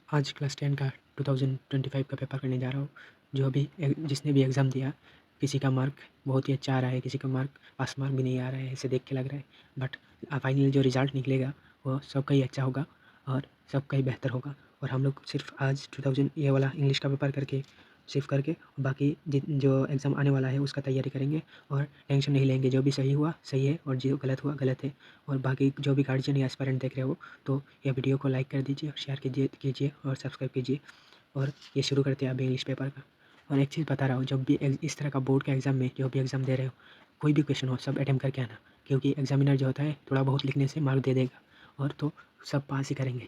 आज क्लास 10 का 2025 का पेपर करने जा रहा हूँ। जो अभी जिसने भी एग्ज़ाम दिया, किसी का मार्क बहुत ही अच्छा आ रहा है, किसी का मार्क पास मार्क भी नहीं आ रहा है, ऐसे देख के लग रहा है। बट फाइनली जो रिज़ल्ट निकलेगा वो सबका ही अच्छा होगा और सबका ही बेहतर होगा। और हम लोग सिर्फ आज 2000 ये वाला इंग्लिश का पेपर करके सिर्फ करके बाकी जो एग्ज़ाम आने वाला है उसका तैयारी करेंगे और टेंशन नहीं लेंगे। जो भी सही हुआ सही है और जो गलत हुआ गलत है। और बाकी जो भी गार्जियन या एस्पायरेंट देख रहे हो तो ये वीडियो को लाइक कर दीजिए, शेयर कीजिए और सब्सक्राइब कीजिए। और ये शुरू करते हैं अभी इंग्लिश पेपर का। और एक चीज़ बता रहा हूँ, जब भी इस तरह का बोर्ड का एग्ज़ाम में जो भी एग्ज़ाम दे रहे हो, कोई भी क्वेश्चन हो सब अटेम्प्ट करके आना, क्योंकि एग्जामिनर जो होता है थोड़ा बहुत लिखने से मार्क दे देगा और तो सब पास ही करेंगे।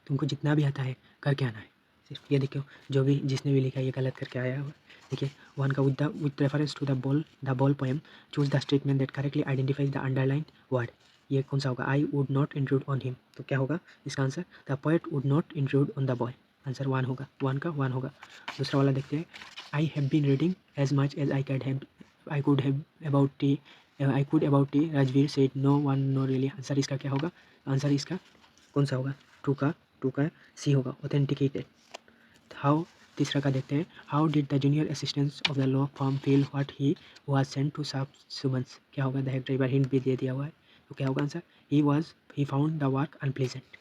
तुमको जितना भी आता है करके आना है। सिर्फ ये देखो, जो भी जिसने भी लिखा है ये गलत करके आया हुआ है। देखिए, वन का with reference to the ball poem choose the statement that correctly identifies the underline word. ये कौन सा होगा? I would not intrude on him, तो क्या होगा इसका answer? The poet would not intrude on the boy. Answer one होगा, one का वन होगा। दूसरा वाला देखते हैं। I have been reading as much as I could have about T Rajveer said no one no really. Answer इसका क्या होगा? आंसर इसका कौन सा होगा? टू का सी होगा, ऑथेंटिकेटेड। हाउ तीसरा का देखते हैं। How did the junior assistant of the law firm feel what he was sent to serve summons. क्या होगा? द हेड ड्राइवर, हिंट भी दे दिया हुआ है, तो क्या होगा answer? He found the work unpleasant.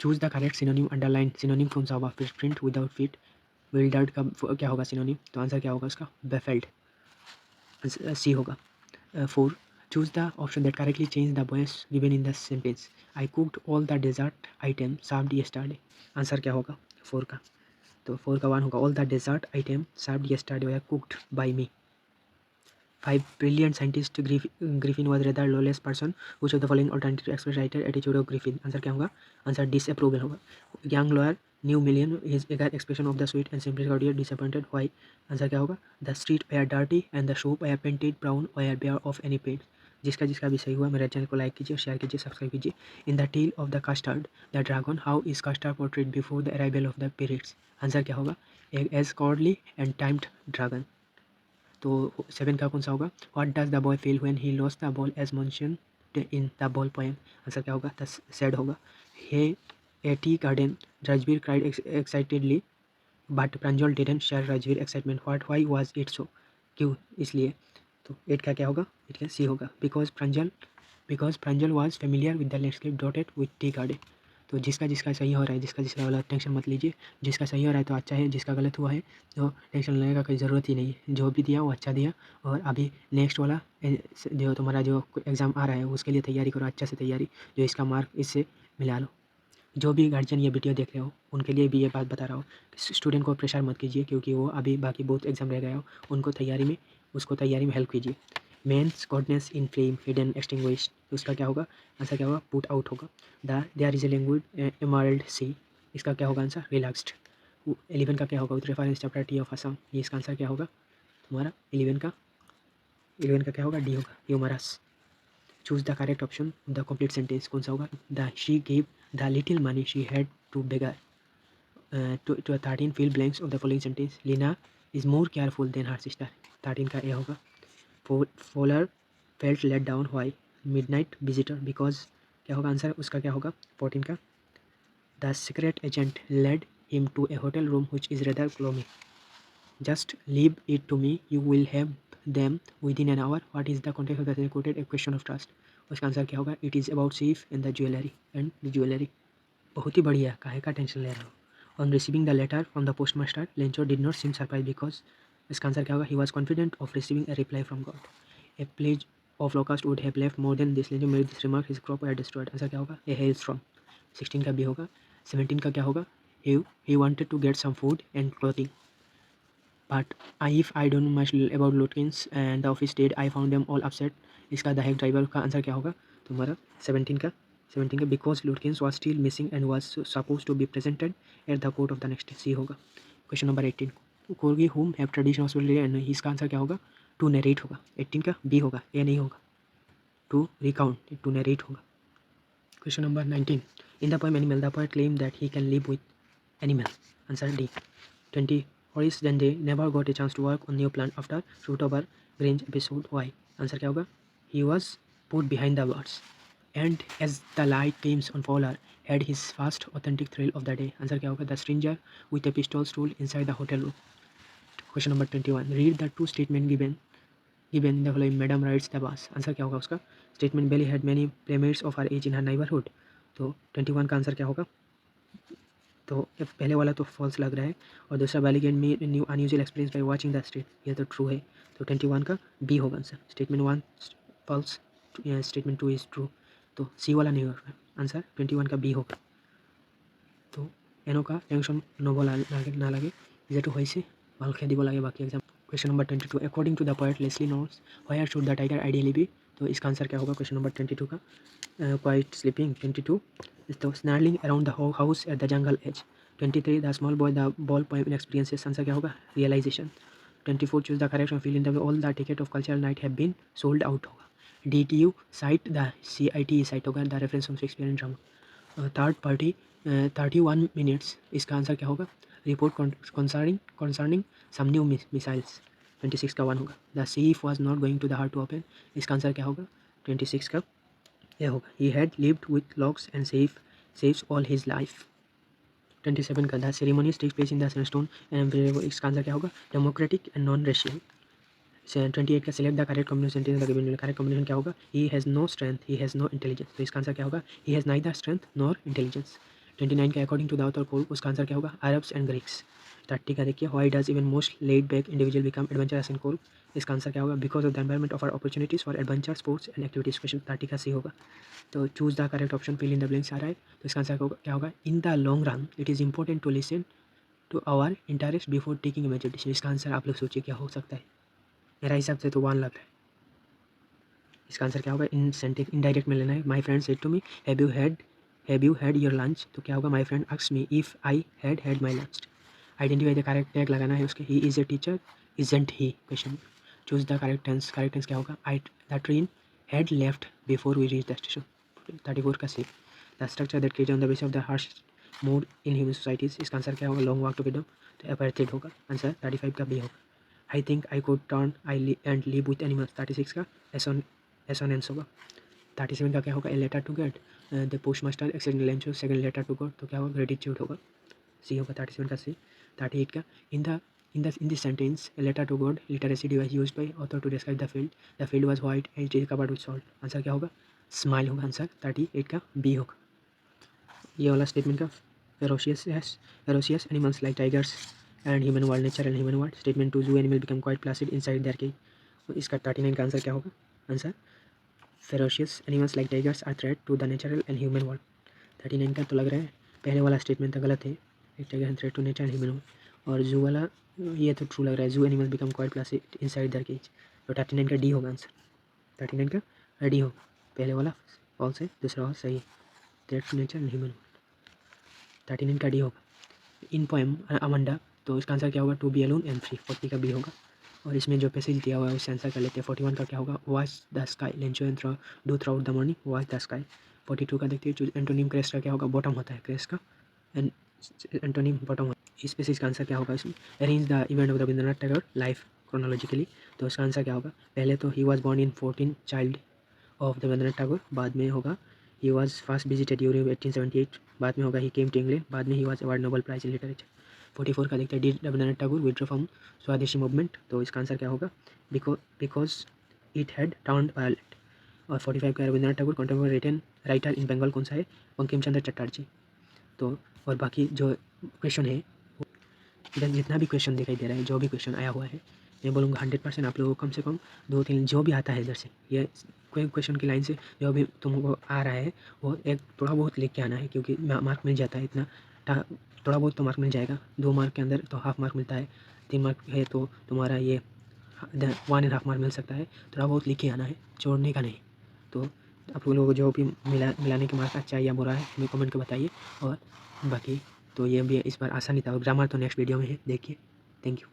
Choose the correct synonym underline. Synonym कौन सा होगा? Print without fit. विल्डर्ड का क्या होगा सिनोनिम? तो आंसर क्या होगा उसका? बेफेल्ड, सी होगा। 4. Choose the option that correctly change the voice given in the sentence. I cooked all the dessert item served yesterday. Answer क्या होगा 4 का? तो 4 का 1 होगा। All the dessert item served yesterday were cooked by me. 5. Brilliant scientist Griffin was rather lawless person. Which of the following alternative express writer attitude of Griffin? Answer क्या होगा? Answer disapproval होगा. Young lawyer new million his eager expression of the sweet and simple courtier disappointed. Why? Answer क्या होगा? The street were dirty and the shop were painted brown or bare of any paint. जिसका भी सही हुआ मेरे channel को like कीजिए, share कीजिए, सब्सक्राइब कीजिए। In the tale of the custard the dragon how is custard portrait before the arrival of the periods. Answer क्या होगा? As cowardly and timid dragon. तो 7 का कौन सा होगा? What does the boy feel when he lost the ball as mention in the ball poem. Answer क्या होगा? The sad होगा। Hey a tea garden Ranveer cried excitedly but Pranjal didn't share Ranveer excitement. Why was it so? क्यों? इसलिए। तो 8 का क्या होगा? 8 का सी होगा। Because Pranjal was familiar with the landscape dotted with tea garden. तो जिसका सही हो रहा है, जिसका वाला टेंशन मत लीजिए। जिसका सही हो रहा है तो अच्छा है, जिसका गलत हुआ है तो टेंशन लेने का कोई ज़रूरत ही नहीं है। जो भी दिया वो अच्छा दिया। और अभी नेक्स्ट वाला जो तुम्हारा जो एग्ज़ाम आ रहा है उसके लिए तैयारी करो, अच्छा से तैयारी, जो इसका मार्क इससे मिला लो। जो भी गार्जियन ये वीडियो देख रहे हो उनके लिए भी ये बात बता रहा हूँ, स्टूडेंट को प्रेशर मत कीजिए, क्योंकि वो अभी बाकी बहुत एग्जाम रह गए हो, उसको तैयारी में हेल्प कीजिए। Men's goodness in flame hidden extinguish, उसका क्या होगा? आंसर क्या होगा? पुट आउट होगा। There is a language emerald sea, इसका क्या होगा आंसर? रिलैक्स्ड। 11 का क्या होगा? With reference chapter tea of Assam, ये इसका आंसर क्या होगा तुम्हारा? 11 का क्या होगा? डी होगा, humorous. Choose the correct option the complete sentence, कौन सा होगा? The she give the little money she had to beggar to 13 fill blanks of the following sentence. Lina is more careful than her sister. 13 का ए होगा। Fowler felt let down. Why? Midnight visitor, because क्या होगा answer उसका? क्या होगा 14 का? The secret agent led him to a hotel room which is rather gloomy. Just leave it to me, you will have them within an hour. What is the context of the sentence quoted? A question of trust. उसका answer क्या होगा? It is about safe and the jewelry. बहुत ही बढ़िया, काहे का tension ले रहा हो? On receiving the letter from the postmaster, Lencho did not seem surprised because इसका आंसर क्या होगा? He was confident of receiving a reply from God. A plague of locust would have left more than this. Lencho made this remark, his crop were destroyed. Answer क्या होगा? A hailstorm. 16 का B होगा। 17 का क्या होगा? He wanted to get some food and clothing. But if I don't know much about Lutkins and the office did, I found them all upset. इसका the head driver का answer क्या होगा तुम्हारा? 17 का because लुटकिंस was still missing and was supposed to be presented at the court of the next day. सी होगा। Question number 18, corgi whom have tradition hospitality and इसका answer क्या होगा? टू नरेट होगा। 18 का बी होगा, ए नहीं होगा। टू रिकाउंट, टू नरेट होगा। Question number 19, in the poem animal the poet claim that he can live with animal. Answer D. 20, Horace Dende never got a chance to work on new plant after Shoot Over Grange episode. Why? Answer क्या होगा? He was put behind the birds. And as the light comes on Fowler had his first authentic thrill of the day. Answer क्या होगा? The stranger with a pistol stool inside the hotel room. Question number 21, read the two statement given in the following. Madam writes the bus. Answer क्या होगा उसका? Statement, Beli had many playmates of her age in her neighbourhood. तो 21 का answer क्या होगा? तो पहले वाला तो फॉल्स लग रहा है, और दूसरा, belly get me new unusual experience by watching the street, ये तो ट्रू है। तो 21 का बी होगा answer. Statement 1 false, statement 2 is true. तो सी वाला नहीं होगा आंसर, 21 का बी होगा। তো এনেকুৱা টেনশ্যন ল'ব না লাগে, যিহেতু হৈছে ভালকৈ দিব লাগে बाकी exam. Question number 22, according to the poet Leslie Norris where should the tiger ideally be. तो इसका आंसर क्या होगा क्वेश्चन नंबर 22 का? Quite sleeping. 22 तो snarling around the house at the jungle edge. 23 the small boy the ball poem experiences. Answer क्या होगा? Realisation. 24 choose the correct feel in the all the ticket of cultural night have been sold out होगा। DTU site the CIT site होगा the reference from Shakespeare and drama. Third party 31 minutes, इसका answer क्या होगा? Report concerning some new missiles. 26 का 1 होगा। The safe was not going to the heart to open, इसका answer क्या होगा? 26 का ये होगा। He had lived with locks and saves all his life. 27 का the ceremonies takes place in the sandstone and इसका आंसर क्या होगा? Democratic and non racial. 28 का select the correct combination sentence given. Correct combination क्या होगा? He has no strength, he has no intelligence. तो इसका answer क्या होगा? He has neither strength nor intelligence. 29 का अकॉर्डिंग टू द ऑथर कोल, उसका answer क्या होगा? Arabs and Greeks. 30 का देखिए, why does even most laid back individual become adventurous in Coorg, इसका आंसर क्या होगा? Because of the environment offer opportunities for adventure sports and activities. Question 30 का C होगा। तो choose the correct option, fill in the blanks आ रहा है, तो इसका आंसर क्या होगा? In the long run it is important to listen to our interest before taking a major decision. इसका आंसर आप लोग सोचिए क्या हो सकता है? मेरा हिसाब से तो 1 लग रहा है। इसका आंसर क्या होगा? इन सेंटेंस इनडायरेक्ट में लेना है। My friend said to me have you had your lunch, तो क्या होगा? My friend asked me if I had my lunch. Identify the correct tag लगाना है उसके। He is a teacher, isn't he. Question choose the correct tense. Correct tense क्या होगा? I the train had left before we reach the station. 34 का C. The structure that create on the base of the harsh mood in human societies, इसका answer क्या होगा? Long walk to freedom. तो apartheid होगा answer. 35 का B होगा। I think I could turn I and live with animals. 36 का assonance होगा। 37 का क्या होगा? A letter to get the post master accidental second letter to God, तो क्या होगा? ग्रेटिट्यूड होगा। सी होगा 37 का सी। 38 का in this sentence a letter to God literacy device used by author to describe the field was white and it is covered with salt। Answer क्या होगा? Smile होगा आंसर। 38 का बी होगा। ये वाला स्टेटमेंट का ferocious animals like tigers and human world nature and human world। Statement 2 zoo animal become quite placid inside their cage। तो इसका 39 का आंसर क्या होगा? Answer ferocious animals like tigers are threat to the natural and human world। 39 का तो लग रहा है पहले वाला स्टेटमेंट तो गलत है, tiger threat to nature and human world. और जू वाला ये तो ट्रू लग रहा है, zoo animals become quite placid inside their cage. तो 39 का डी होगा आंसर। 39 का डी होगा। पहले वाला फॉल्स है, दूसरा वाला सही है। Threat to nature and human world, 39 का डी होगा। इन पोएम अमंडा, तो इसका आंसर क्या होगा? To be alone and free. 40 का बी होगा। और इसमें जो पैसेज दिया हुआ है उससे आंसर कर लेते हैं। 41 का क्या होगा? Watch the sky Lencho and do through out the morning watch the sky. 42 का देखते हैं एंटोनिम क्रेस्ट का क्या होगा? बॉटम होता है क्रेस्ट का, एंड एंटोनिम बॉटम होता है। इस पैसेज का आंसर क्या होगा? इसमें arrange the event of the Rabindranath Tagore life chronologically, तो इसका आंसर क्या होगा? पहले तो he was born in 14 child of the Rabindranath Tagore, बाद में होगा he was first visited during 1878, बाद में होगा ही केम टू इंग्लैंड, बाद में he was award Nobel prize in literature. 44 का देखते हैं did Rabindranath Tagore withdraw from Swadeshi movement, तो इसका आंसर क्या होगा? Because it had turned violent. और 45 का Rabindranath Tagore contemporary written writer in Bengal कौन सा है? बंकिम चंद्र चटर्जी। तो और बाकी जो क्वेश्चन है, इधर जितना भी क्वेश्चन दिखाई दे रहा है, जो भी क्वेश्चन आया हुआ है, मैं बोलूँगा 100% आप लोगों को कम से कम 2-3 जो भी आता है इधर से, ये कोई क्वेश्चन की लाइन से जो भी तुमको आ रहा है वो एक थोड़ा बहुत लिख के आना है, क्योंकि मार्क मिल जाता है इतना, थोड़ा बहुत तो मार्क मिल जाएगा। 2 मार्क के अंदर तो हाफ मार्क मिलता है, 3 मार्क है तो तुम्हारा ये 1.5 मार्क मिल सकता है। थोड़ा बहुत लिख के आना है, छोड़ने का नहीं। तो आप लोगों को जो भी मिलाने के मार्क अच्छा है या बुरा है हमें कमेंट कर बताइए। और बाकी तो ये भी इस बार आसानी था, और ग्रामर तो नेक्स्ट वीडियो में है, देखिए। Thank you.